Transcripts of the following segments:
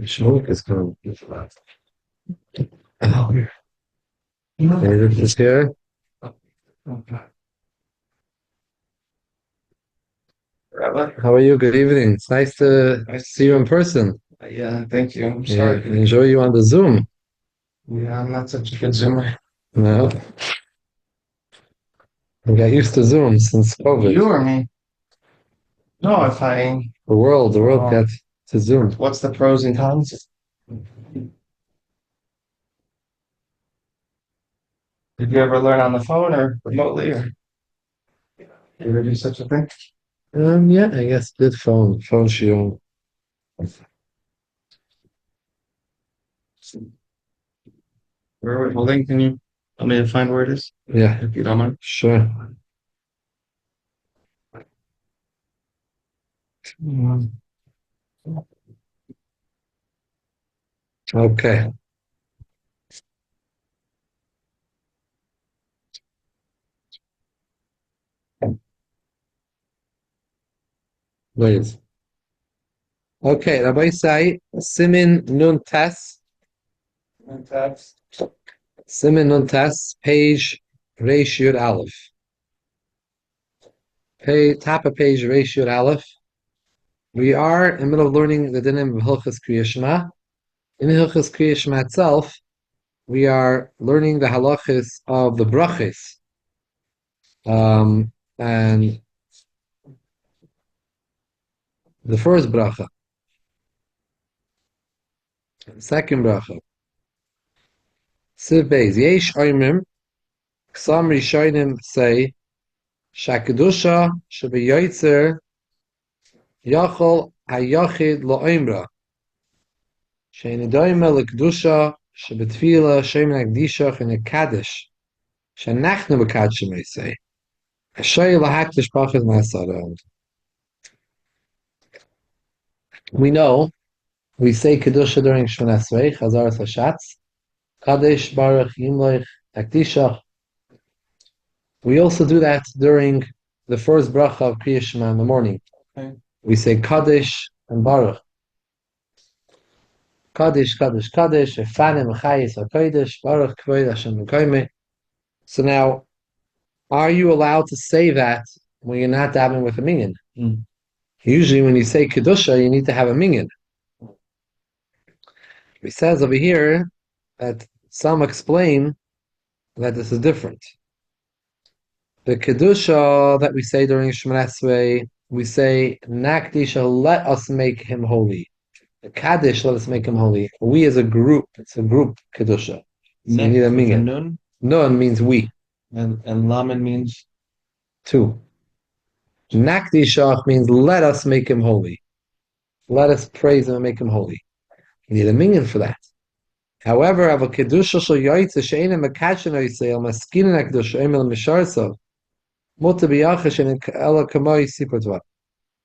Smoke is coming. Oh, David is here. Rabbi? How are you? Good evening. It's nice to see you in person. Yeah, thank you. I'm Yeah, sorry. enjoy you on the Zoom. Yeah, I'm not such a good zoomer. No, I got used to Zoom since COVID. You or me? No, if I, The world uh, got to Zoom. what's the pros and cons? Did you ever learn on the phone or remotely, or you ever do such a thing? Yeah, I guess did phone shield. Where are we holding? Can you help me to find where it is, Yeah, if you don't mind? sure. Mm. Okay. Wait. Okay, Rabbi Say, Simin Nun Tes, And tabs. Simin Nun Tes, page Reshut Aleph. Top of page Reshut Aleph. We are in the middle of learning the dinim of Hilchos Krias Shema. In Hilchos Krias Shema itself, we are learning the halachas of the brachas. And the first bracha, second bracha. Siv Beis, Yesh Oimrim, some Rishonim say, Shakadusha Shabi Yoitzer Yachol Hayachid Lo Oimra. Sheinidoime Lekdusha Shabitfila Shem Nagdishach in a Kaddish. Shanachnu Bekadshim, they say. We know we say Kedusha during Shemona Esrei, Chazaras Hashatz, Kadesh Baruch Yimloich Akdishach. We also do that during the first bracha of Kriya Shema in the morning. Okay. We say Kadesh and Baruch. Kadesh, Kadesh, Kadesh, Efanim, Chayis, HaKodesh, Baruch, Kvod, Hashem, Mekoyme. So now, are you allowed to say that when you're not davening with a minyan? Mm. Usually when you say Kedusha, you need to have a minyan. He says over here that some explain that this is different. The Kedusha that we say during Shemona Esrei, we say, Nakdisha, let us make him holy. The Kaddish, let us make him holy. We as a group, it's a group Kedusha. So you need a With the minyan. nun, Nun means we, and lamed means two. Nakdishach means let us make him holy. Let us praise him and make him holy. You need a minyan for that. However, of a kedusha shel yaitze she'ena mekadshon oisei maskinin hakdusha emel misharsav muta biyachish and ela kamoi sipotva.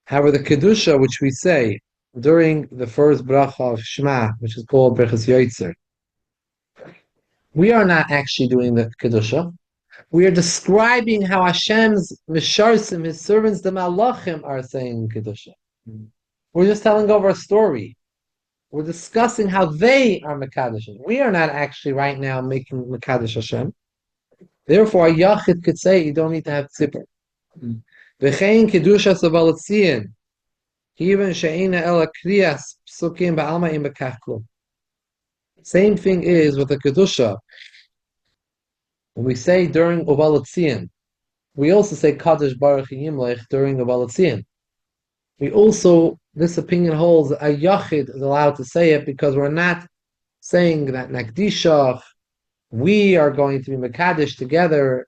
However, the kedusha which we say during the first bracha of Shema, which is called brachas yaitzer, we are not actually doing the kedusha. We are describing how Hashem's misharsim, his servants, the malachim, are saying kedusha. We're just telling over a story. We're discussing how they are Mekadosh. We are not actually right now making Mekadosh Hashem. Therefore, a Yachid could say you don't need to have tzipor. V'chein kedusha sabalatziyin. Even she'ena ela Krias psukim ba'alma im bekachlu. Same thing is with the kedusha. When we say during Ubalatziyin, we also say Kadosh Baruch Yimlech during Ubalatziyin. We also, this opinion holds a Yachid is allowed to say it because we're not saying that Nakdishach, we are going to be Mekadesh together.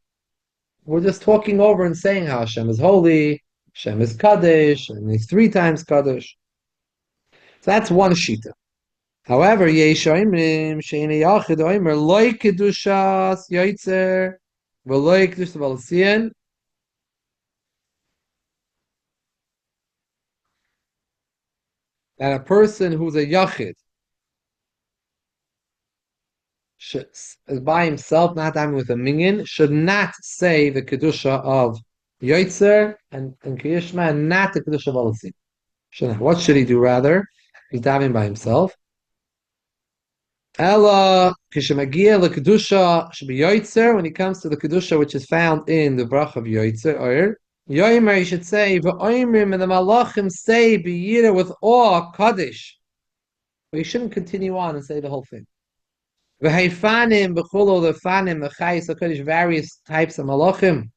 We're just talking over and saying how Hashem is holy, Hashem is Kadesh, and he's three times Kadesh. So that's one Shita. However, Yesh Oimrim, Sheina Yachid Oimer, Loi Kedushas Yaitzer, V'loi Kedushas Valasiyan, that a person who's a Yachid is by himself, not having with a minyan, should not say the kedusha of Yoitzer and Kriyas Shema, and not the kedusha of Alasim. What should he do rather? He's davening by himself. Ella kishemagia lekadusha should be yoitzer when he comes to the kedusha which is found in the brach of yoitzer or yoimer. You should say v'oimrim and the malachim say biyira with awe kaddish. But you shouldn't continue on and say the whole thing. V'heifanim b'chulo the fanim mechayis kaddish various types of malachim.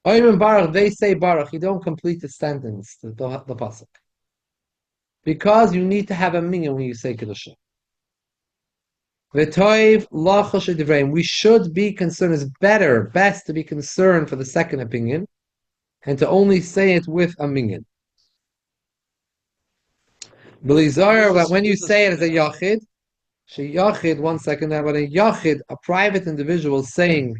Oimrim baruch they say baruch. You don't complete the sentence the pasuk because you need to have a minyan when you say kedusha. We should be concerned. It's best to be concerned for the second opinion, and to only say it with a minyan. But when you say it as a yachid, yachid. 1 second now. When a yachid, a private individual, saying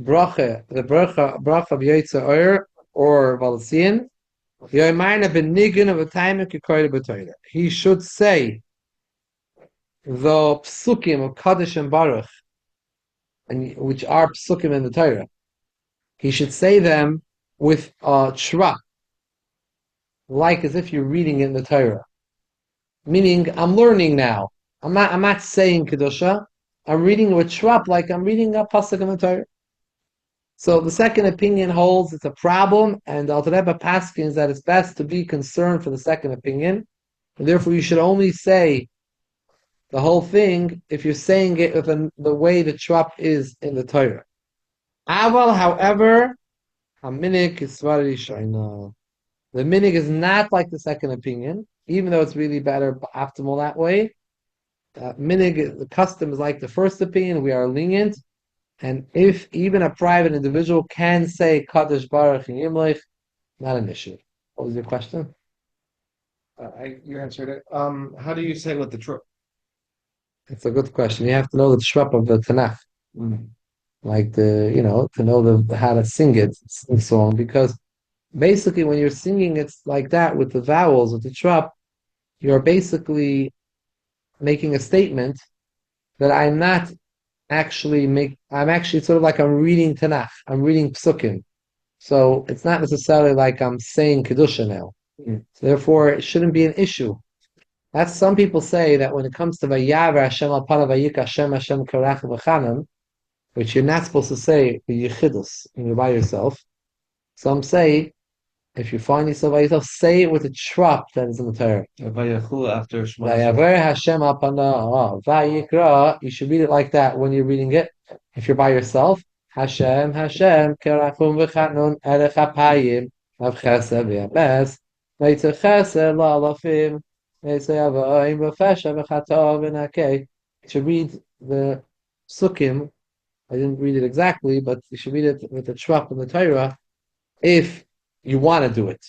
bracha, the bracha of Yotzer Oyer or Valsian, he should say the psukim of Kaddish and Baruch, and which are psukim in the Torah. He should say them with a shra, like as if you're reading it in the Torah. Meaning, I'm learning now. I'm not saying kedusha. I'm reading it with shra, like I'm reading a pasuk in the Torah. So the second opinion holds it's a problem, and the Alter Rebbe paskins that it's best to be concerned for the second opinion, and therefore you should only say the whole thing if you're saying it with the way the trap is in the Torah. Aval, however, haminik is svaradi shaina. The minig is not like the second opinion, even though it's really better, optimal that way. Minig, the custom is like the first opinion. We are lenient, and if even a private individual can say Kadosh Baruch and Yimlich, not an issue. What was your question? You answered it. How do you say with the truth? It's a good question. You have to know the shrap of the Tanakh, like to know how to sing it, the song, because basically when you're singing it's like that with the vowels, with the shrap, you're basically making a statement that I'm actually sort of like I'm reading Tanakh, I'm reading Psukim. So it's not necessarily like I'm saying Kedusha now. So therefore, it shouldn't be an issue. That's some people say that when it comes to Vayavar Hashem al Panav Vayika Hashem Karach V'Chanan, which you're not supposed to say the Yechidus when you're by yourself. Some say, if you find yourself by yourself, say it with a trap that is in the Torah. After Shema. Vayavar Hashem al Panav Vayikra. You should read it like that when you're reading it. If you're by yourself, Hashem Karach V'Chanan Erech HaPayim Av Chesed V'Yabes V'Yitzeh Chesed La'alafim. You should read the Sukkim. I didn't read it exactly, but you should read it with the trap in the Torah if you want to do it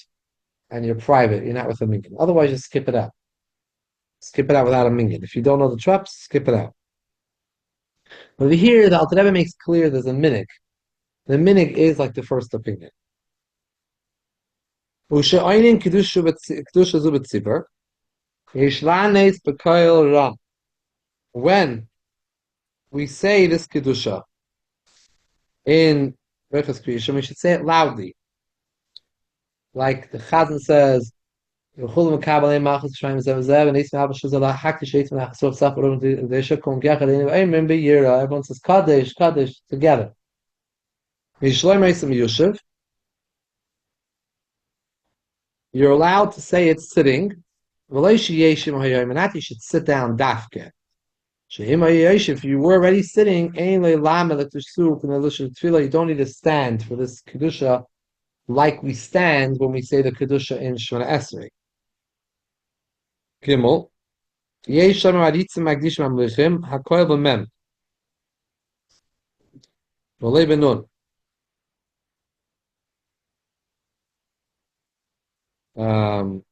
and you're private, you're not with a minyan. Otherwise, just skip it out. Skip it out without a minyan. If you don't know the traps, skip it out. But here, the Alter Rebbe makes clear there's a minig. The minig is like the first opinion. When we say this kedusha in Hilchos Krias, we should say it loudly, like the Chazan says. Everyone says Kaddish, Kaddish together. You're allowed to say it sitting. Not you should sit down dafke. If you were already sitting, you don't need to stand for this kedusha like we stand when we say the kedusha in Shemona Esrei. Gimel. Hakoel b'mem. V'olei b'nun.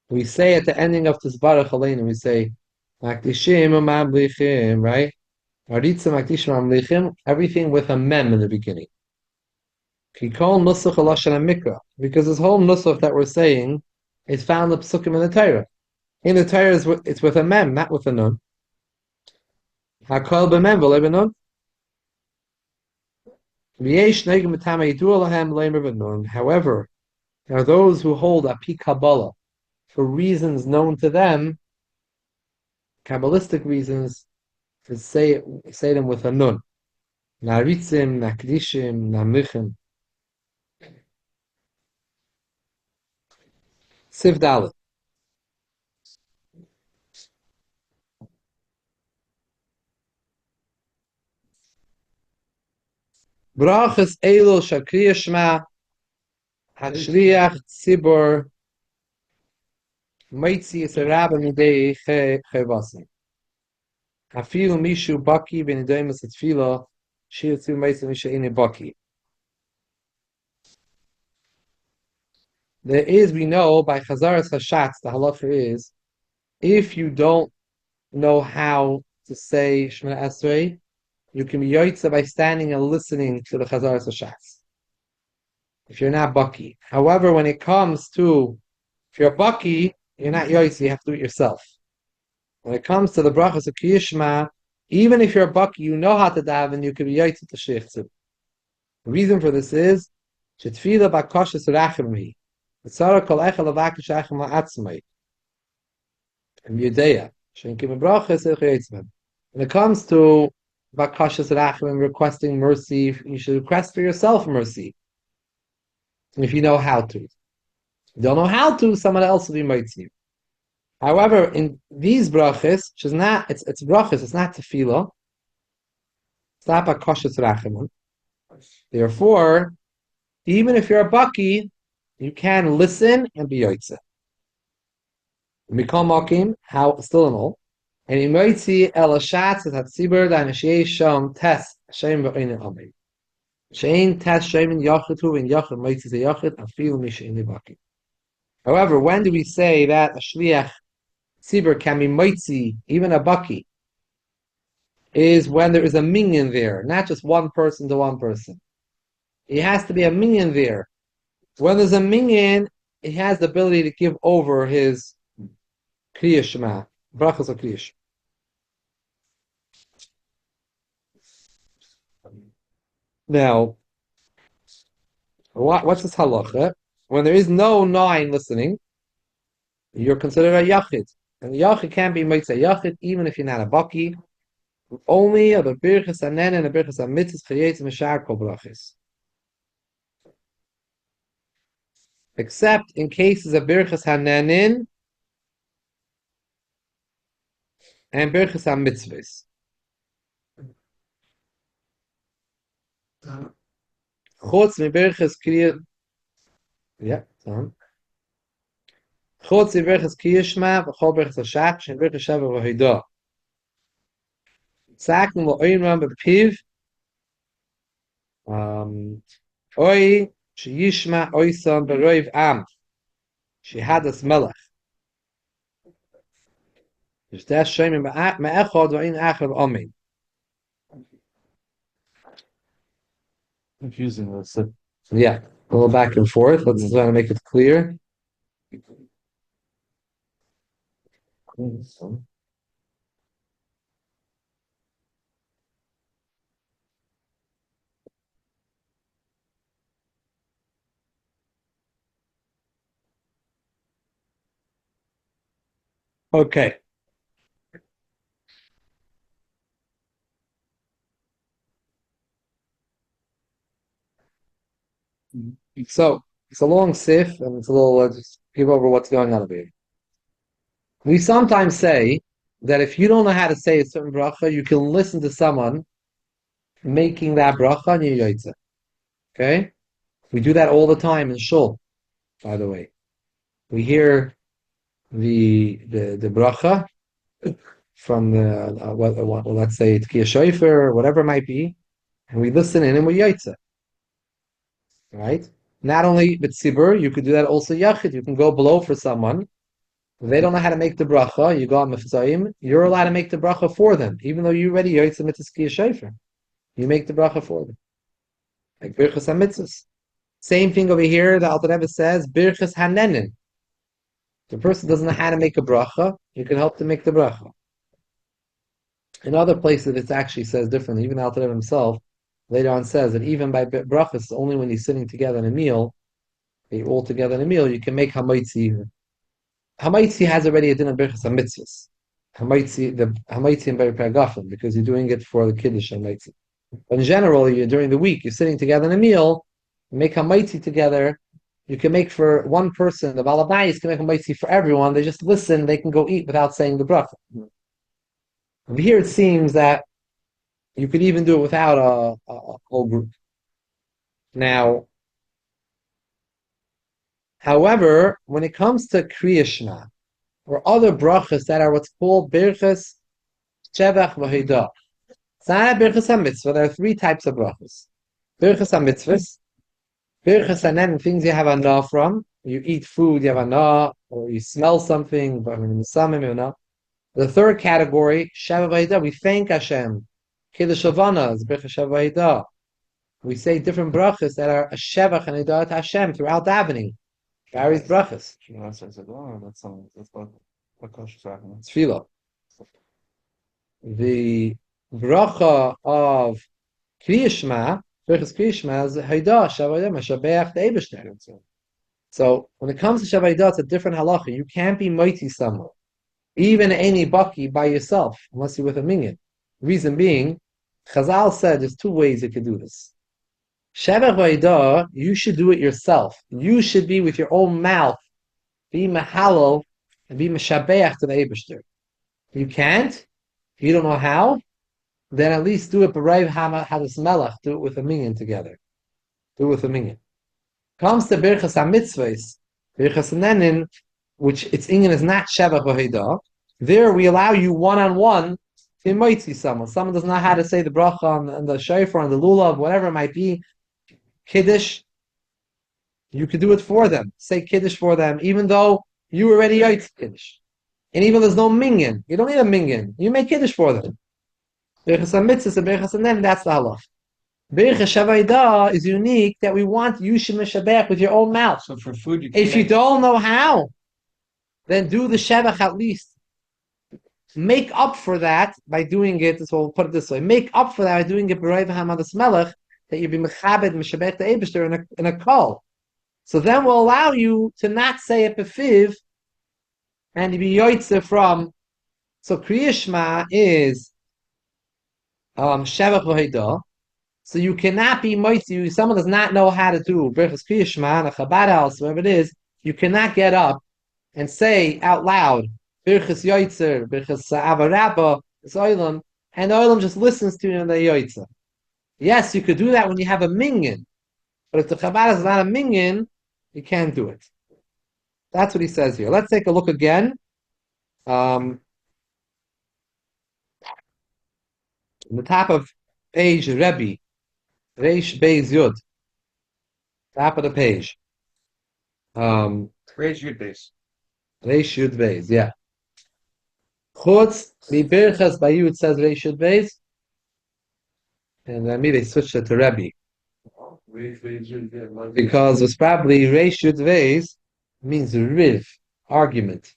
We say at the ending of this Baruch Aleinu, we say, Makdishim Mamlichim, right? Aritza Makdishim Mamlichim, everything with a mem in the beginning. Kikol Nusach Alashon Mikra, because this whole Nusach that we're saying is found in the Psukim in the Torah. In the Torah, it's with a mem, not with a nun. Hakol b'mem v'lei b'nun. However, there are those who hold a pi Kabbalah for reasons known to them Kabbalistic reasons to say them with a nun. Naritzim, Nakdishim, Namichim. Siv Dalet. Brachas Elo Shakriya Shema Hashliach Tzibor Meitzi Yisarabah Midei Chevasim. Afilu Mishu Baki Ben Idoimus Tfila Shiatzu Meitzi Misha Ini Baki. There is, we know, by Chazaras Hashatz, the halacha is, if you don't know how to say Shemona Esrei, you can be yoitza by standing and listening to the Chazaras Hashatz. If you're not Baki. However, when it comes to, if you're Baki, you're not yoitza, you have to do it yourself. When it comes to the brachas of Kriyashma, even if you're Baki, you know how to daven, you can be yoitza to Sheikhtzib. The reason for this is, Shetfila Bakashas Rachemi. Tzara kol echel avakish achem la'atzmai. And Yudea. Shenkim brachas echoyitzman. When it comes to bakashas rachim, requesting mercy, you should request for yourself mercy. If you know how to. If you don't know how to, someone else will be mighty. However, in these brachas, which is not, it's brachas, it's not tefillah. It's not bakashas rachim. Therefore, even if you're a baki, you can listen and be yoitze. Mikol Makim, how still and all. And in Moitzi El Ashatz at Tzibur da Nashei Sham Tes Shem Ba'in Amri. Shein Tes Shem in Yachitu and Yachid Moitzi the Yachid Afil Misha in the Baki. However, when do we say that a Shliach Tzibur can be Moitzi, even a Baki, is when there is a minyan there, not just one person to one person. It has to be a minyan there. When there's a minyan, he has the ability to give over his Kriya Shema, brachas of Kriya Shema. Now, what's this halacha? When there is no nine listening, you're considered a yachid. And the yachid can't be mitzvah yachid, even if you're not a baki. Only a birchas hanen and a birchas hamitzvah chayetz mishar kol brachas. Except in cases of birchas hanenin and birchas hamitzvahs. Chutz mi birchas kriya, yeah, Chutz mi birchas kriya shema v'chol birchas hashach shem birchas sheva v'hoidah. Tzaknu lo'oimram b'piv oi sheyishma oisam b'roiv am shehadas melech yishdas shemim me'echod v'in achar v'omein. Confusing this. Yeah, a little back and forth. Let's try to make it clear. Okay. So it's a long sif, and it's a little just give over what's going on over here. We sometimes say that if you don't know how to say a certain bracha, you can listen to someone making that bracha and you yaitza. Okay, we do that all the time in shul. By the way, we hear the bracha from the let's say Tkiyah Shofar or whatever it might be, and we listen in and we yaitza. Right? Not only b'tzibur, you could do that also yachid. You can go below for someone. If they don't know how to make the bracha, you go on mefzayim, you're allowed to make the bracha for them, even though you already yaitza mitzvah Tkiyah Shofar. You make the bracha for them. Like birchas hamitzvahs. Same thing over here, the Alter Rebbe says, birchas hanenin. If the person doesn't know how to make a bracha, you can help them make the bracha. In other places, it actually says differently. Even Alter Rebbe himself later on says that even by brachas, only when you're sitting together in a meal, you're all together in a meal, you can make hamaitzi. Hamaitzi has already a din of birchas hamitzvahs. Hamaitzi, the Hamaitzi and Beripagafim, because you're doing it for the Kiddush Hamaitzi. But in general, during the week, you're sitting together in a meal, you make Hamaitzi together. You can make for one person, the Balabais can make Hamaitzi for everyone. They just listen, they can go eat without saying the bracha. Over here, it seems that you could even do it without a whole group. Now, however, when it comes to Krias Shema, or other brachas that are what's called Birchas Shevach V'Heidah. It's not a Birchas HaMitzvah. There are three types of brachas. Birchas HaMitzvahs, Birchas HaNen, things you have anah from. You eat food, you have anah, or you smell something, the third category, Shevach V'Heidah, we thank Hashem. Kiddush Havana is Birchas Shevach V'Heidah. We say different brachas that are a Shevach and Heidah to Hashem throughout davening. Various brachas. It's tefillah. The bracha of Krias Shema, Birchas Krias Shema, is Haidah, Shavayim, Meshabeach, the Eibishter. So when it comes to Shavaydah, it's a different halacha. You can't be mighty someone, even any baki by yourself, unless you're with a minyan. Reason being, Chazal said there's two ways you could do this. Shavach Haidah, you should do it yourself. You should be with your own mouth, be mahalal, and be meshabeach to the Eibishter. You can't, you don't know how, then at least do it b'rayv hadas melech, do it with a minyan together. Do it with a minyan. Comes to Birchas HaMitzvahs, Birchas HaNenin, which its inyan is not Shevach V'Heidah, there we allow you one-on-one to moitzi someone. Someone doesn't know how to say the bracha on the shofar, on the lulav, whatever it might be, Kiddush, you could do it for them. Say Kiddush for them, even though you already ate Kiddush. And even there's no minyan. You don't need a minyan. You make Kiddush for them. Birchas HaMitzvahs and Birchas HaNen, that's the halach. Birchas Shavaydah is unique that we want you should meshabech with your own mouth. So for food, if you don't know how, then do the Shevach at least. Make up for that by doing it, so we'll put it this way, make up for that by doing it b'rayv hamadas melech, that you be mechabed meshabech the Eibishter in a call. So then we'll allow you to not say it befiv, and you be yoitze from. So Krias Shema is Shevach V'Heidah. So you cannot be moitzi. Someone does not know how to do Birchas Krias Shema in a Chabad house, wherever it is. You cannot get up and say out loud Birchas Yoitzer, Birchas Avarabba, Oilam, and the Oilam just listens to you in the Yoitzer. Yes, you could do that when you have a minyan, but if the Chabad is not a minyan, you can't do it. That's what he says here. Let's take a look again. On the top of page Rebbe, Reish Beis Yud, top of the page. Reish Yud Beis. Reish Yud Beis, yeah. Chutz Birchas Bayud says Reish Yud Beis, and I mean they switched it to Rebbe. Because it's probably Reish Yud Beis means riv, argument,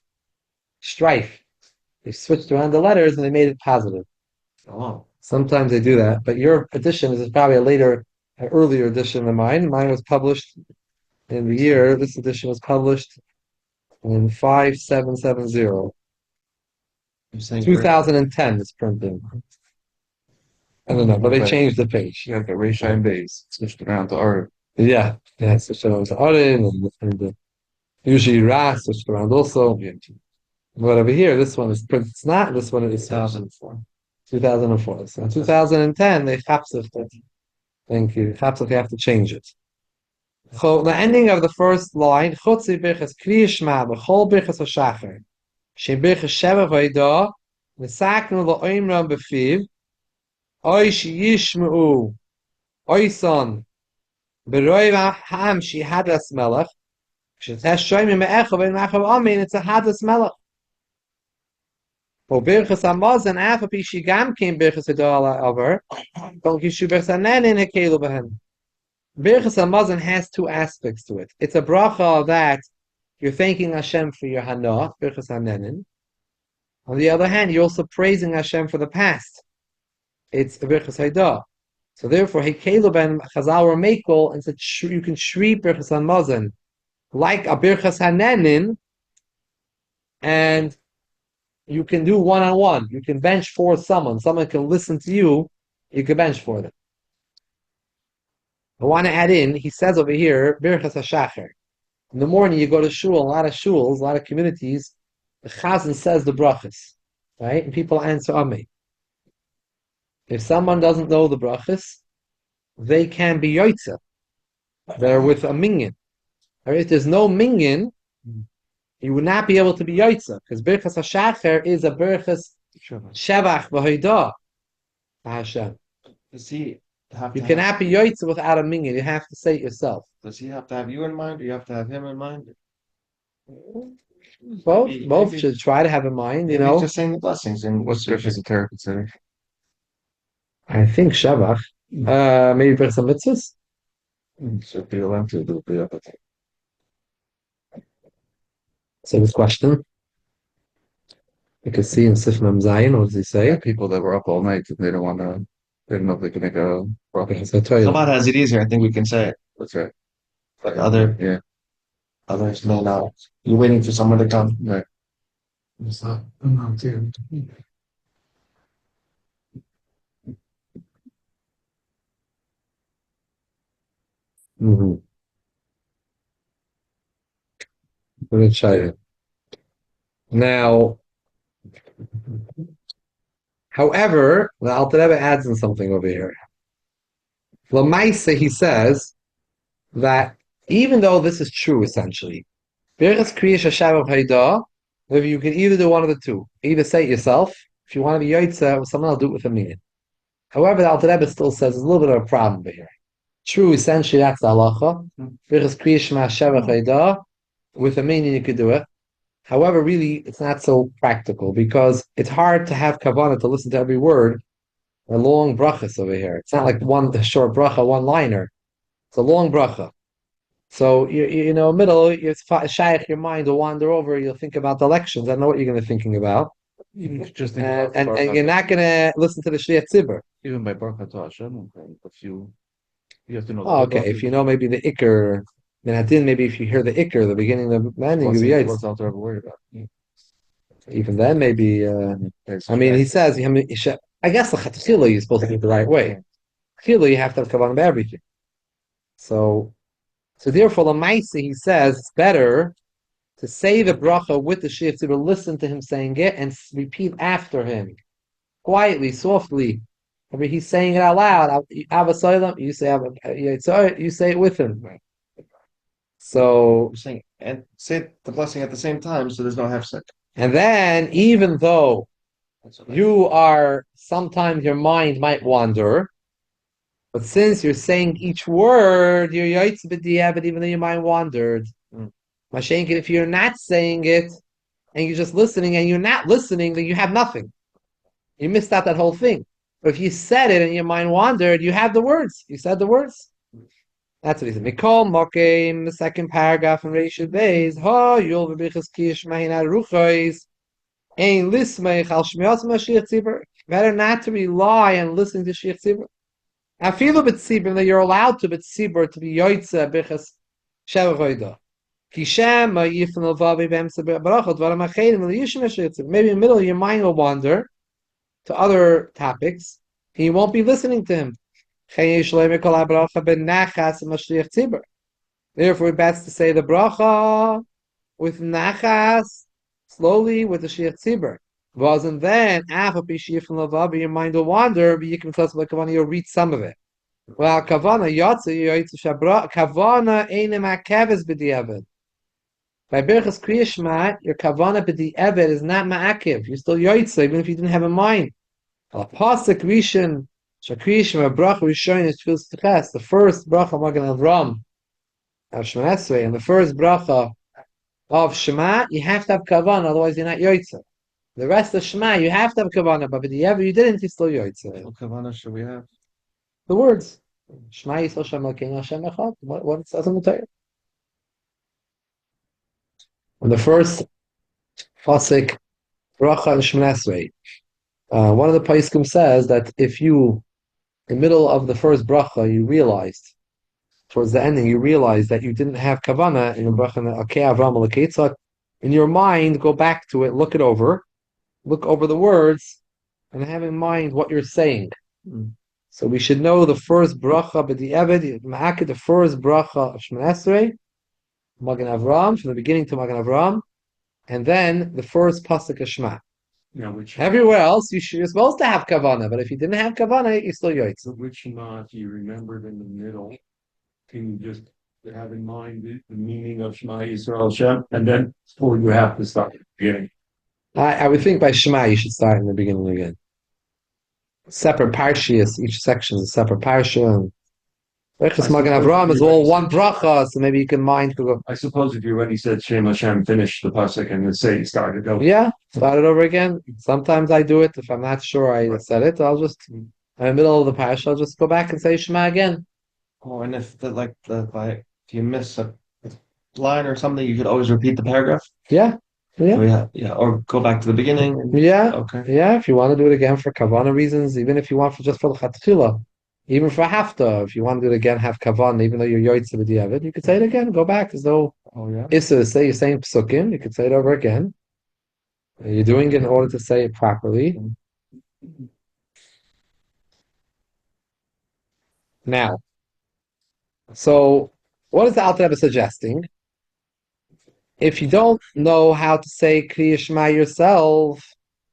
strife. They switched around the letters and they made it positive. Oh. Sometimes they do that, but your edition is probably an earlier edition than mine. Mine was published in the year, this edition was published in 5770. 2010 it's printed. I don't know, but they changed the page. You have the Reish Yud Beis switched around to R. Yeah, switched around to Arin, and usually Ra switched around also. But over here, this one is printed. It's not. This one is 2004. 2004. So in 2010, they chapsed it. Thank you. Chapsed, they have to change it. So the ending of the first line, Chutzi Birchas Krias Shema b'chol Birchas HaShachar, She Birchas Shevach V'Heidah, Nesaknu L'Oimram B'Fiv, Oy Sheyishmeu, Oyson, B'Roiv Ham She Hadas Melech, Shetesh Shoyim Me'echav and Machav Amin, it's a Hadas Melech. For Birchas HaMazon, Afapi She Gam came Birchas Haidah over, Don't Kishu Birchas HaNen in Hekelu B'Hem. Birchas HaMazon has two aspects to it. It's a bracha that you're thanking Hashem for your Hana, Birchas HaNenin. On the other hand, you're also praising Hashem for the past. It's a Birchas Haidah. So therefore, Hekelu Ben Chazal or Mekel, and said you can shri Birchas HaMazon like a Birchas HaNenin, and you can do one-on-one. You can bench for someone. Someone can listen to you. You can bench for them. I want to add in, he says over here, Birchas HaShacher. In the morning, you go to shul, a lot of shuls, a lot of communities, the chazan says the brachas, right? And people answer Amen. If someone doesn't know the brachas, they can be yoitza. They're with a minyan. Right? If there's no minyan, you would not be able to be yoitza, because Birchas HaShacher is a Birchas Shevach B'Hoidah Hashem. Does he have You to cannot be yoitza without a minyan. You have to say it yourself. does he have to have you in mind, or you have to have him in mind? Both should try to have in mind, Maybe he's just saying the blessings, and what's the difference in Torah considered? I think Shevach, maybe Birchas HaMitzvahs. So be allowed to do the other thing. So this question, you can see in Sif Mem Zayin, what does he say? People that were up all night, they don't want to, they don't know if they can make a profit. So Chabad has it easier. I think we can say it. That's right. Like others may not. You're waiting for someone to come. Right. It's not. Mm-hmm. Let me try it. Now, however, the Alter Rebbe adds in something over here. Lamaisa, he says that even though this is true, essentially, Birchas Krias Hashem Hayda, you can either do one of the two. Either say it yourself. If you want to be Yoitza, someone will do it with a minyan. However, the Alter Rebbe still says there's a little bit of a problem here. True, essentially, that's the halacha. Birchas Krias Hashem Hayda, with a minyan you could do it. However, really, it's not so practical because it's hard to have kavanah to listen to every word. A long brachas over here. It's not like a short bracha, one liner. It's a long bracha. So middle, it's shaykh, your mind will wander over. You'll think about the elections. I don't know what you're going to be thinking about. You just think and you're not going to listen to the Shliach Tzibur. Even by Baruch Atah Hashem, if you have to know. Oh, okay. If you know maybe the Iker, then maybe if you hear the Iker, the beginning of the ending, you'll be right. What's Alter Rebbe worried about? Even then, maybe. I mean, he says, I guess the Chatchila you're supposed to do it the right way. Chatchila, you have to have kavanah by everything. So therefore, Lamaisi, he says, it's better to say the bracha with the Shliach Tzibur, listen to him saying it, and repeat after him, quietly, softly. I mean, he's saying it out loud. Abba Soilam, you say it with him. So you're saying and say the blessing at the same time, so there's no hefsek. And then, even though sometimes your mind might wander, but since you're saying each word, you're yoitz b'diavad, even though your mind wandered. Mashenkin, if you're not saying it, and you're just listening, and you're not listening, then you have nothing. You missed out that whole thing. But if you said it and your mind wandered, you have the words. You said the words. That's what he said. Mikol Mokim, the second paragraph in Reishut Beis, Ha Yul v'Bichas Kish Mahinat Ruchos, Ein Lismeich Al Shmios Mashiach Tzibur. Better not to rely on listening to Shliach Tzibur. Afilu b'tzibur, that you're allowed to b'tzibur to be yoitza Bichas Shevach Hoida. Ki Shema Yifn L'vavi B'emsa Barachot Dvaram Achedim L'yishim Mashiach Tzibur. Maybe in the middle, your mind will wander to other topics, and you won't be listening to him. Therefore, it's best to say the bracha with nachas, slowly with the Shliach Tzibur. And then, your mind will wander, but you can tell like kavanah, you'll read some of it. Well, kavanah einem hakeves b'diavad. By Birchas Krias Shema, your kavanah b'diavad is not ma'akev. You're still yoitza, even if you didn't have a mind. Pasuk Rishon. Shakrishma bracha Rishon is tefillas teches. The first bracha Magen Avram of Shema Esrei, and the first bracha of Shema, you have to have kavanah, otherwise you're not yoitza. The rest of Shema, you have to have kavanah, but ever you didn't, you're still yoitza. What kavanah should we have? The words Shema Yisrael Shem Elokeinu Hashem Echad. What it says in the Torah. On the first pasuk bracha in Shema Esrei, one of the Paiskim says that if you in the middle of the first bracha, you realized, towards the ending, you realized that you didn't have kavanah in your bracha, okay, Avram Alaketzak. In your mind, go back to it, look it over. look over the words and have in mind what you're saying. So we should know the first bracha b'di'eved, the first bracha of Shemona Esrei, Magen Avram, from the beginning to Magen Avram, and then the first pasuk of Shema. Yeah, which Everywhere else, you're supposed to have kavanah, but if you didn't have kavanah, you still yoitz. which Shema if you remembered in the middle, can you just have in mind the meaning of Shema Yisrael Shem, and then or you have to start at the beginning. I would think by Shema you should start in the beginning again. Separate parshias, each section is a separate parsha. And Berachos Magen Avram is all one bracha, so maybe you can mind. I suppose if you already said Shem Hashem, finish the pasuk and then say started over. Yeah, start it over again. Sometimes I do it. If I'm not sure I said it, I'll just, in the middle of the parsha, I'll just go back and say Shema again. Oh, and if you miss a line or something, you could always repeat the paragraph. Yeah. Or go back to the beginning. Okay. Yeah. If you want to do it again for kavanah reasons, even if you want just for the chatchila, even for hafta, if you want to do it again, have kavanah, even though you're yoytze b'diavad, you could say it again. Go back as though. Oh yeah. Issa, say you're saying psukim, you could say it over again. You're doing it in order to say it properly. Now, so what is the Alter Rebbe suggesting? If you don't know how to say Krias Shema yourself,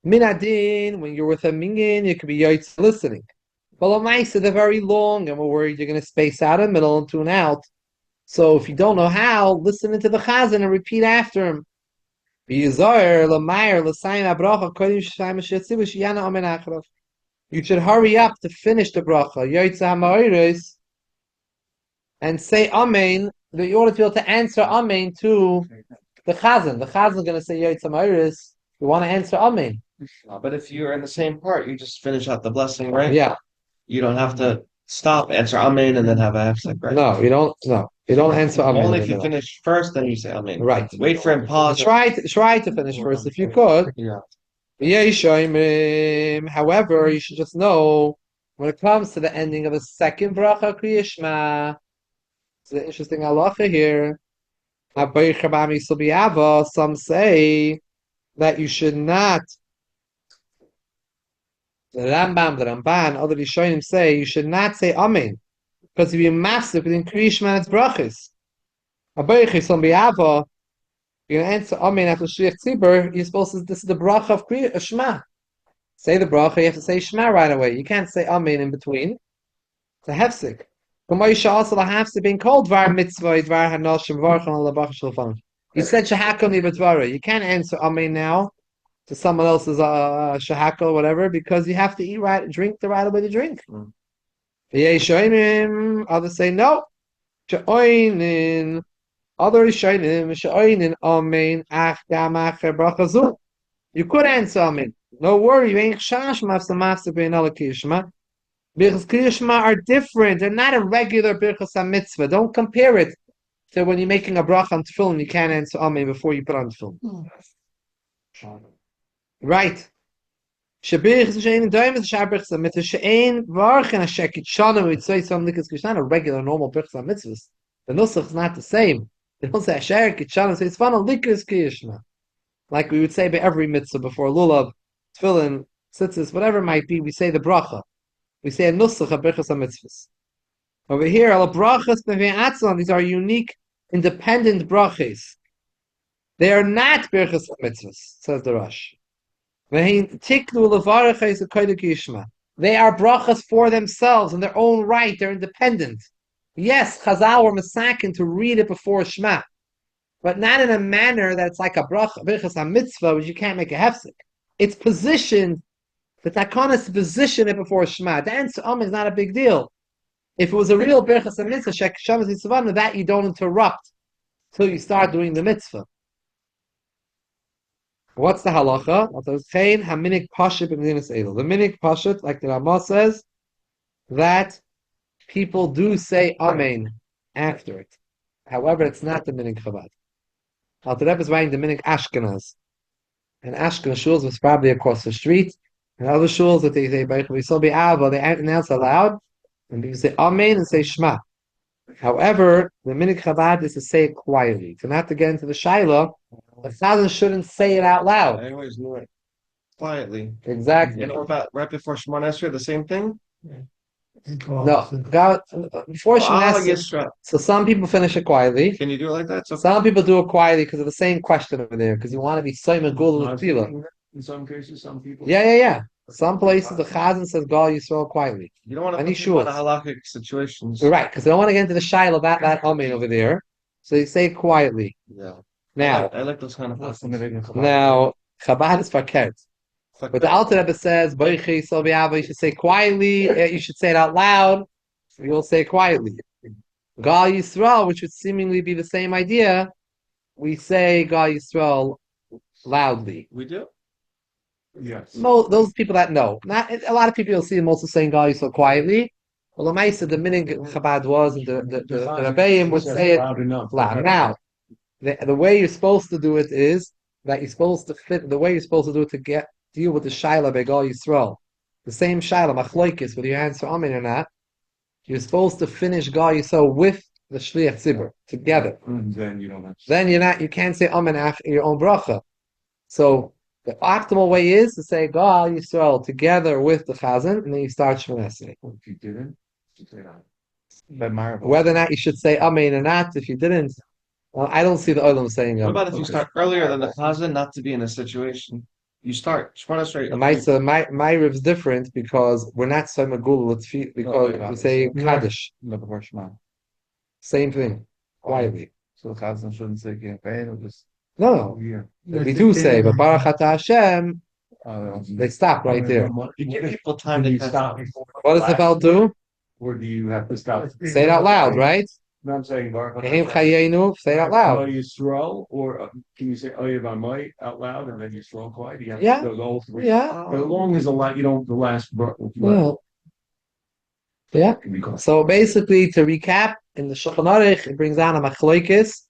minadin, when you're with a mingin, you could be yoitz listening. But l'maisa, they're very long, and we're worried you're going to space out in the middle and tune out. So if you don't know how, listen into the chazan and repeat after him. You should hurry up to finish the bracha, and say amen in order to be able to answer amen to the chazan. The chazan is going to say Yotza Ma'aris. You want to answer amen. But if you're in the same part, you just finish out the blessing, right? Yeah. You don't have to stop, answer amen, and then have a hefsek, right? No, you don't. No, you don't answer amen. Only if you finish first, then you say amen. Right. Wait for him. Pause. Try to finish first if you could. Yeah. However, you should just know when it comes to the ending of the second bracha Krias Shema. It's an interesting halacha here. Some say that you should not. The Ramban, other Rishonim say you should not say amen because if you massive within Krias Shema and its brachas. You're going to answer amen after Shliach Tzibur. You're supposed to. This is the bracha of Krias Shema. Say the bracha. You have to say Shema right away. You can't say amen in between. It's a hefsek. He said shahakal nibatvara. You can't answer amen now to someone else's shahakal or whatever because you have to eat right, drink the right way to drink. Others say no. Other Rishonim amen brachazu. You could answer amen. No worry. You ain't chash mafsa bein ala kishma. Birchas Krias Shema are different. They're not a regular Birchas HaMitzvah. Don't compare it to when you're making a bracha on tefillin. You can't answer amen before you put on tefillin. Right. It's not a regular, normal Birchas HaMitzvahs. The nusach is not the same. They don't say Asher Kitchana. Say it's fun on Likas Krias Shema. Like we would say by every mitzvah before lulav, tefillin, tzitzis, whatever it might be, we say the bracha. We say a nusach of Birchas HaMitzvahs. Over here, al brachas b've'atzon, these are unique, independent brachas. They are not Birchas HaMitzvahs, says the Rosh. They are brachas for themselves in their own right. They're independent. Yes, Chazal were masakin to read it before Shema, but not in a manner that it's like a bracha, Birchas HaMitzvah, which you can't make a hefsek. It's positioned. The takana is to position it before Shema. The answer amen is not a big deal. If it was a real Birchas HaMitzvah, Shek Shamas Yitzvah, that you don't interrupt till you start doing the mitzvah. What's the halacha? The minik pashut, like the Ramah says, that people do say amen after it. However, it's not the minik Chabad. Alter Rebbe is writing the minik Ashkenaz. And Ashkenaz shuls was probably across the street. And other shuls that they say, they announce aloud, and people say amen and say Shema. However, the minik Chabad is to say it quietly, to not to get into the shaila. The chazan shouldn't say it out loud. I always knew it. quietly. Exactly. And what about right before Shema Esrei, the same thing? No, God, before Shema Esrei. Yisra. So some people finish it quietly. Can you do it like that? So Some people do it quietly because of the same question over there, because you want to be Simon Gul with Tefillah. In some cases, some people. Yeah. Some places the Chazan says Gal Yisrael quietly. you don't want to Any put people in shuls. halakhic situations. Right, because they don't want to get into the shiloh that Amen over there. So they say it quietly. Yeah. Now, I like those kind of lessons. now Chabad is fakert. But the Alter Rebbe says, "Boichi so you should say quietly. You should say it out loud. You'll say it quietly. Gal Yisrael, which would seemingly be the same idea, we say Gal Yisrael loudly. We do? Yes. Those people that know. Not a lot of people you'll see them also saying Gal Yisrael quietly. Well, the Maisa, the minig Chabad was, and the Rebbeim would say it loud enough. loud. Now, the way you're supposed to do it is that you're supposed to fit. The way you're supposed to do it to deal with the shaila begal Yisrael, the same shaila machloikis, whether you answer amen or not. You're supposed to finish gal Yisrael with the shliach tzibur together. And then you don't have to. Then you can't say amen after your own bracha. So the optimal way is to say gal Yisrael together with the chazan, and then you start Shema Esrei. If you didn't, you say that. Whether or not you should say amen or not, if you didn't, well, I don't see the olam saying What amen. about if you start earlier than the chazan, not to be in a situation? You start Shema Esrei. My rib's different because we're not saying magul because we say kaddish. Same thing, quietly. So the Chazan shouldn't say campaign or just No, yeah. we do say, but Baruch Atah Hashem, they stop right there. You give people time Do to you catch stop up. before What does the bell do? or do you have to stop? Say it out loud, right? No, I'm saying Baruch Yehem Chayenu, say it out loud. You throw, or can you say Oyev Amay out loud and then you throw quiet? You have Yeah. to go all three. Yeah, But as long as you don't the last well, yeah. So basically, to recap, in the Shulchan Aruch, it brings down a machloikis,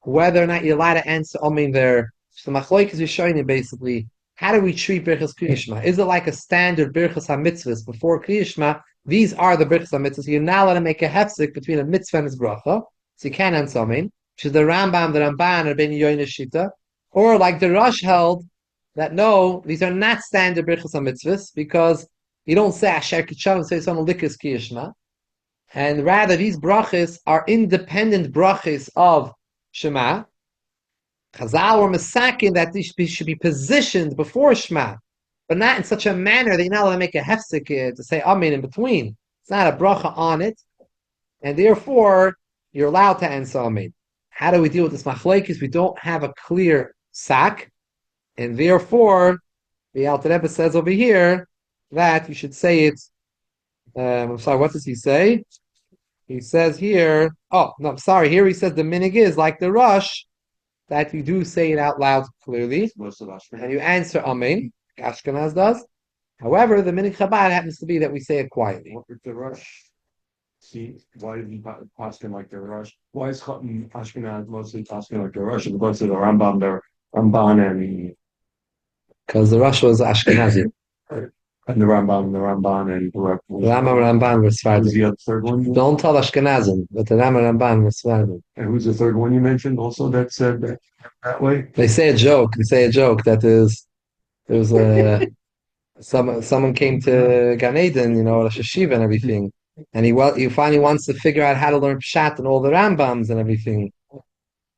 whether or not you're allowed to answer amen there. So the machloikis is showing you basically, how do we treat Birchas Krias Shema? Is it like a standard Birchas HaMitzvahs before Krias Shema? These are the Birchas HaMitzvahs. You're not allowed to make a hefzik between a mitzvah and its bracha, so you can't answer amen, which is the Rambam, Rabbeinu Yoina Shita, or like the Rosh held, that no, these are not standard Birchas HaMitzvahs, because you don't say Asher Kitchav, say some Likas Krias Shema, and rather these brachas are independent brachas of Shema. Chazal were masakin that these should be positioned before Shema, but not in such a manner that you're not allowed to make a hefsek to say amen in between. It's not a bracha on it, and therefore you're allowed to answer amen. How do we deal with this machlekes? We don't have a clear sack, and therefore the Alter Rebbe says over here that you should say it. I'm sorry, what does he say? He says here, oh, no, I'm sorry, here he says the minig is like the rush, that you do say it out loud clearly, and you answer amen, like Ashkenaz does. However, the minig Chabad happens to be that we say it quietly. With the rush, see, why did he posting like the rush? Why is Chatan Ashkenaz mostly posting like the rush as opposed to the Rambam, and Because the rush was Ashkenazi. the Ramban, and whoever. Ramban was Who's Sephardim. the other third one? Don't tell Ashkenazim, but the Ramban was Sephardim. And who's the third one you mentioned also that said that way? They say a joke. That there was a someone came to Gan Eden, Rosh Hashiva and everything, and he finally wants to figure out how to learn Pshat and all the Rambams and everything.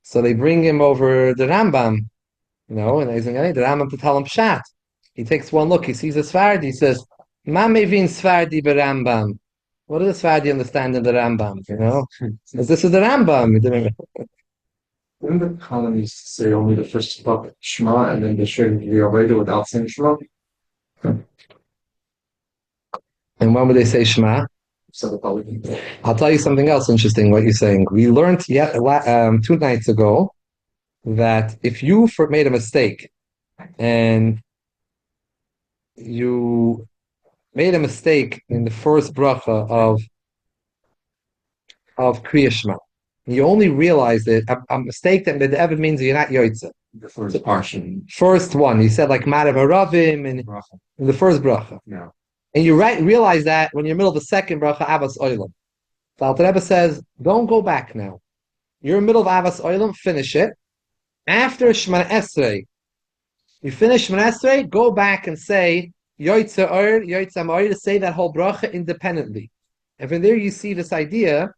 So they bring him over the Rambam, and he's in Gan Eden, the Rambam to tell him Pshat. He takes one look, he sees a Sfardi, he says, Ma mevin Sfardi be-Rambam. What does the Sfardi understand in the Rambam, Because this is the Rambam. Didn't the colonies say only the first part Shema and then they shouldn't be already without saying Shema? And when would they say Shema? So the public. I'll tell you something else interesting, what you're saying. We learned 2 nights ago that if you made a mistake and you made a mistake in the first bracha of Krias Shema, you only realized it, a mistake that ever means you're not Yoitza. The first portion. First one, you said like Marav Haravim in the first bracha. No. And you realize that when you're in the middle of the second bracha, Avas Oilam. The Alter Rebbe says, don't go back now. You're in the middle of Avas Oilam, finish it. After Shema Esrei, You finish Shemona Esrei, go back and say Yoitza Or, Yoitza Ma'or, to say that whole bracha independently. And from there you see this idea,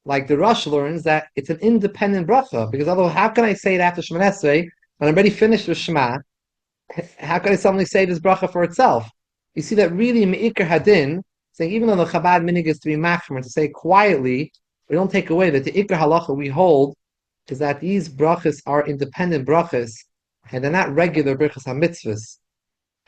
like the Rosh learns, that it's an independent bracha. Because although, how can I say it after Shemona Esrei when I'm already finished with Shema? How can I suddenly say this bracha for itself? You see that really Me'ikar Hadin, saying even though the Chabad minig is to be machmer, to say quietly, we don't take away that the Ikar halacha we hold is that these brachas are independent brachas, and they're not regular brachas hamitzvahs.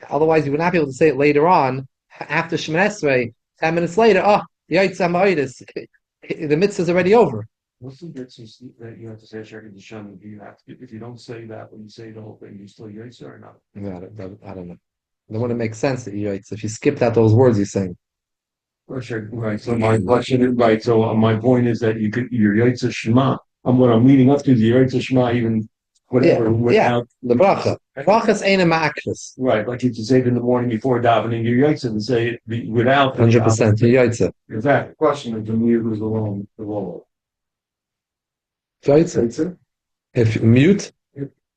Otherwise, you would not be able to say it later on, after Shemoneh Esrei, 10 minutes later, the mitzvah is already over. What's the difference that you have to say Shekhet Hashem? Do you have to, if you don't say that when you say the whole thing, you still Yotze or not? I don't know. It wouldn't make sense that you if you skipped out those words you're saying. Right. So my question is right. So my point is that your Yotze Shema. What I'm leading up to the Yotze Shema, even whatever without the bracha. Brachas ain't a ma'akris. Right, like you can say it in the morning before davening your Yotze and say it without 100% your Yotze. Exactly. Question is the mute was the wrong. Yotze. If mute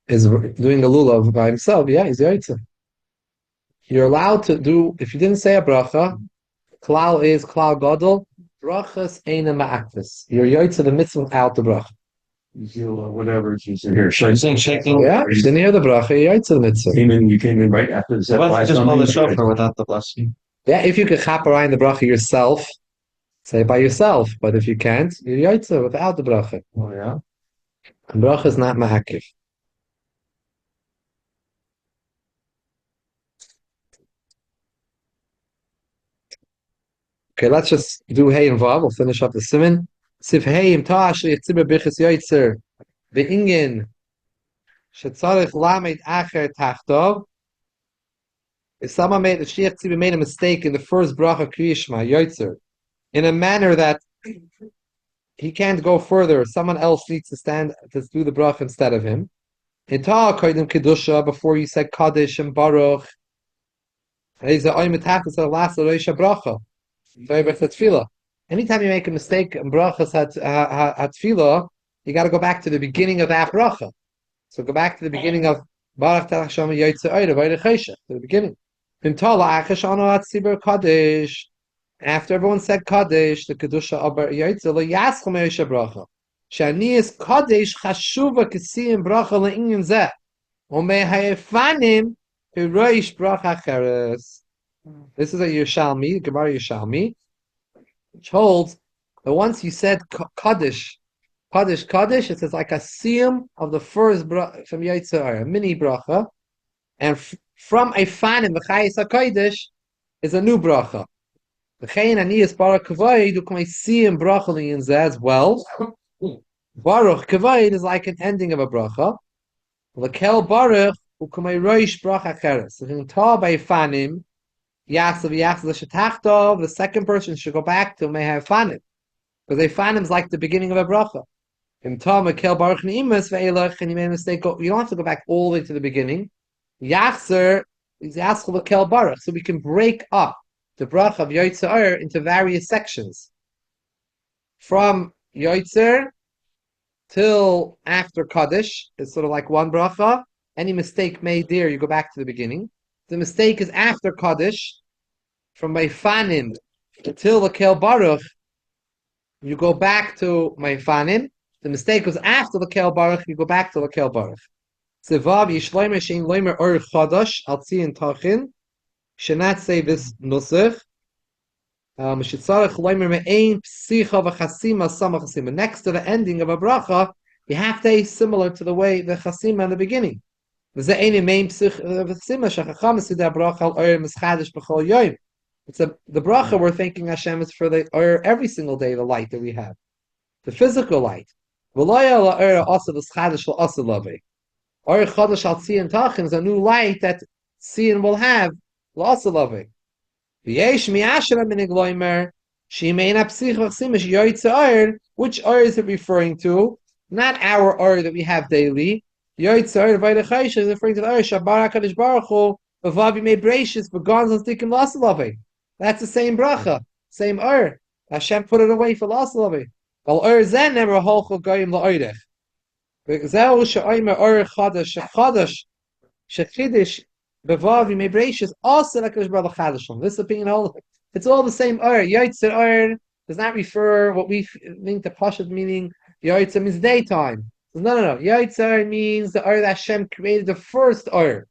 is doing a lulav by himself, he's Yotze. You're allowed to do, if you didn't say a bracha, klal is klal gadol, brachas ain't a ma'akris. You're Yotze the mitzvah without the bracha. You feel whatever it's here. Should I saying shaking? Yeah, you didn't hear the bracha, you're Yotze the mitzvah. You came in right after the set. Why just call the shofar without the blessing? Yeah, if you can chaparine the bracha yourself, say it by yourself. But if you can't, you're Yotze without the bracha. Oh yeah. And bracha is not ma'akif. Okay, let's just do Hey and Vav. We'll finish up the siman. Sif Hey im Tash Yitzibah Bichis Yotzer Be'ingin Shetzarich Lamed Acher Tachtov. If someone made a mistake in the first bracha Krias Shema Yotzer in a manner that he can't go further, someone else needs to stand to do the bracha instead of him. In Ta Kodim Kedusha, before you said Kaddish and Baruch, he's a Oymetachas the last Reisha bracha. Anytime you make a mistake in brachas at tefillah, you got to go back to the beginning of that bracha. So go back to the beginning of Baruch Hashem Yotze Oida Vayda Chesha, to the beginning. After everyone said Kaddish, the Kedusha Aber Yotze Lo Yaschem Yosha Bracha. Shani is Kaddish Chashuva Kesiyim Bracha LeInyan Zeh. Omei Hayefanim Hiroish Bracha Cheres. This is a Yerushalmi, Gemara Yerushalmi, which holds that once you said Kaddish, it says like a siyum of the first bracha from Yotze, a mini bracha, and from a fanim, B'chayis HaKodesh, is a new bracha. V'chein aniyas Baruch Kavod, you come a siyum bracha in Zeh as well. Baruch Kavod is like an ending of a bracha. L'kel Baruch, you come a roish bracha cheres. So you can tell by fanim, the second person should go back to may have fanim, because a fanim is like the beginning of a bracha. In Tom Kel Baruch Neimas ve'elach, and you made a mistake. You don't have to go back all the way to the beginning. Yachzer is Yaschel Kel Baruch, so we can break up the bracha of Yotzer into various sections, from Yotzer till after Kaddish. It's sort of like one bracha. Any mistake made there, you go back to the beginning. The mistake is after Kaddish, from my fanim till the Kel Baruch, you go back to my fanim. The mistake was after the Kel Baruch, you go back to the Kel Baruch. Sevav Yishloimer Shein Loimer Or Chadash Al Tzion Tachin. Should not say this nusach. Mishitzarech Loimer Me'ein Psicha V'Chasima Sama Chasima. Next to the ending of a bracha, you have to say similar to the way the Chasima in the beginning. It's the bracha we're thanking Hashem is for every single day, the light that we have, the physical light. Or Chodesh al Tzion Tachin is a new light that Tzion will have. Which Or is it referring to? Not our Or that we have daily. Yotzer Vayda Chesha is referring to the Or Shabbar HaKadosh Baruch Hu V'vav Yimei Breishis V'gonz L'Stikim L'Asalavei. That's the same bracha, same Or. Hashem put it away for L'Asalavei. Al Or Zen never Holchol Goyim L'Oidech. V'Zeu She'oimer Or Chadash Chadash shechidish bevavi mebrachis also like Baruch Chadashon. This opinion, all it's all the same or. Yaitzer or does not refer what we think the Pashat meaning. Yaitzer means daytime. No. Yaitzer means the or that Hashem created the first or.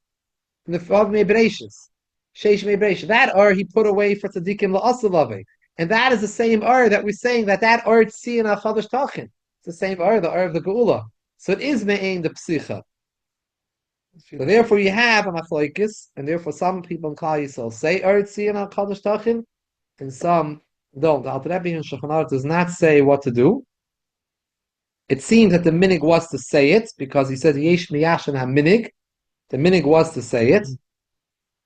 In the of mebrachis. Sheish mebrachis. That or he put away for tzaddikim la'asalave. And that is the same or that we're saying that or tzi in al chadash tachin. It's the same or, the or of the geula. So it is me'ain the psicha. So therefore you have a machlokes, and therefore some people in Klal Yisrael say or tzi in al chadash tachin, and some don't. The Alter Rebbe in Shulchan Aruch does not say what to do. It seems that the minig was to say it because he says yesh miyashin ha minig. The minig was to say it.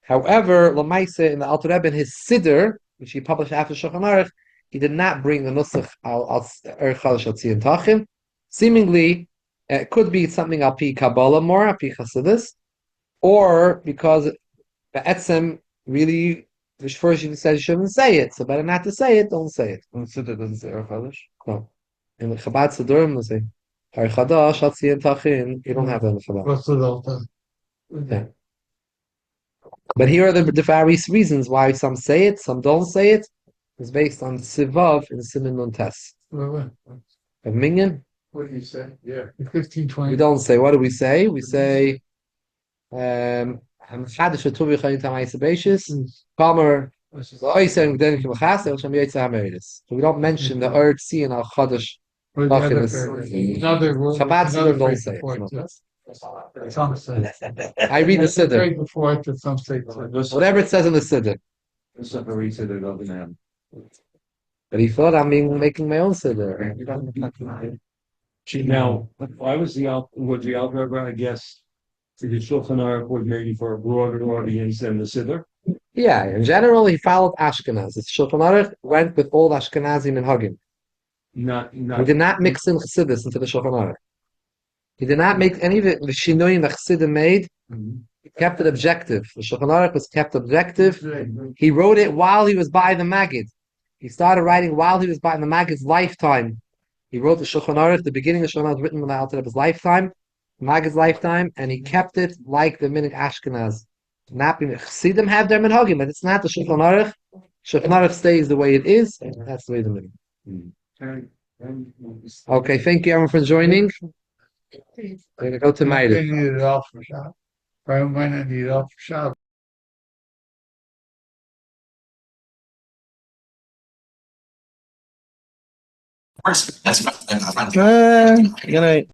However, Lamaisa in the Alter Rebbe in his Siddur, which he published after Shulchan Aruch, he did not bring the nusach al Chadash al Tzion Tachin. Seemingly, it could be something al pi Kabbalah more, al pi Chassidus, or because Be'etzem really, first you said you shouldn't say it, so better not to say it, don't say it. And Siddur doesn't say Ar Chadash? No. In the Chabad Siddurim, they say Ar Chadash al Tzion Tachin. You don't have that in the Chabad. What's the delta? Okay. But here are the various reasons why some say it, some don't say it. It's based on Sivav and Siman Nun Tes. What Of Minyan, do you say? Yeah. 1520. we don't say. What do we say? We say, Hamchadish v'tuvi chayim tamayis beishis, Kamer, v'oisem g'denim k'machas, el shem yetza hameridus. So we don't mention the Erd Tzi and Al Chadash. Another Chabad Siddur don't say it. Some say. I read the Siddur. Right before it, that some say. Whatever it says in the Siddur. But he thought I'm making my own Siddur. Now, why was the Alter Rebbe, I guess, the Shulchan Aruch was maybe for a broader audience than the Siddur? Yeah, in general, he followed Ashkenaz. The Shulchan Aruch went with all Ashkenazim and Hagim. He did not mix in Chassidus into the Shulchan Aruch. He did not make any of the Shinuyim that Chassidim made. He kept it objective. The Shulchan Aruch was kept objective. He wrote it while he was by the Maggid. He started writing while he was by the Maggid's lifetime. He wrote the Shulchan Aruch. The beginning of the Shulchan Aruch was written in the Alter Rebbe's lifetime, the Maggid's lifetime, and he kept it like the Minig Ashkenaz. Not Chassidim have their minhagim, but it's not the Shulchan Aruch. Shulchan Aruch stays the way it is. That's the way the Minig. Okay, thank you everyone for joining. We're going to go to Meir. I need it off for shop. I might not need it off for shop. Good night.